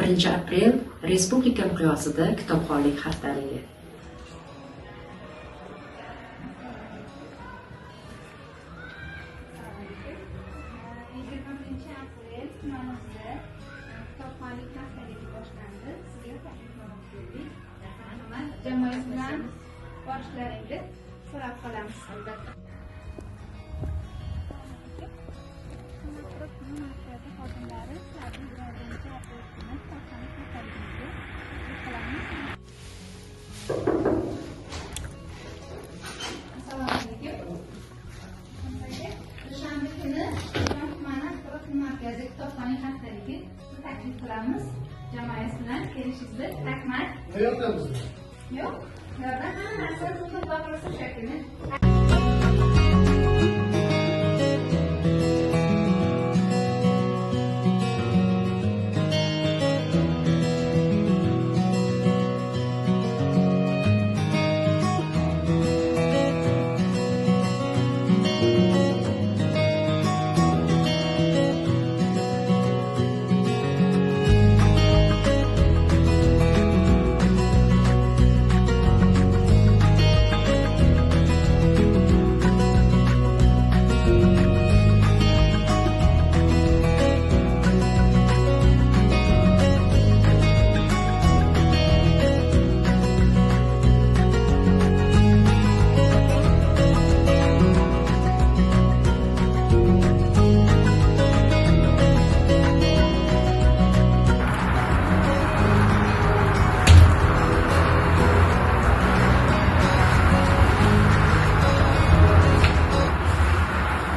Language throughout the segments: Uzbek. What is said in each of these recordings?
1 aprel Respublika miqyosida kitobxonlik haftaligi. Jamoat bilan borishlaringizni so'rab qolamiz albatta. Assalomu alaykum. Dushanba kuni tumani axborot markazi kitobxonlik haftaligi taklif qilamiz. Jamoat bilan kelishingizni rahmat. Hayotimiz. Yo'q, ulardan hamma narsa xudo xohlasa shakli.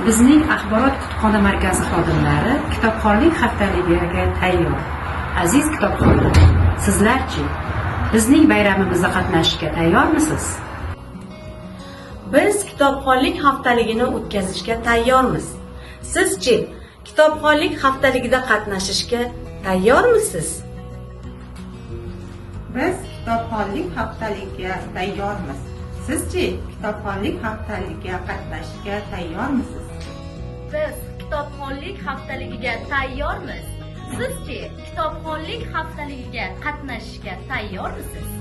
Bizning axborot kutubxona markazi xodimlari kitobxonlik haftaligiga tayyor. Aziz kitobxonlar, sizlarchi bizning bayramimizda qatnashishga tayyormisiz? Biz kitobxonlik haftaligini o'tkazishga tayyormiz. Sizchi kitobxonlik haftaligida qatnashishga tayyormisiz? Biz kitobxonlik haftaligiga tayyormiz. Sizchi kitobxonlik haftaligiga qatnashishga tayyormisiz? Biz kitobxonlik haftaligiga tayyormiz. Sizchi kitobxonlik haftaligiga qatnashishga tayyormisiz?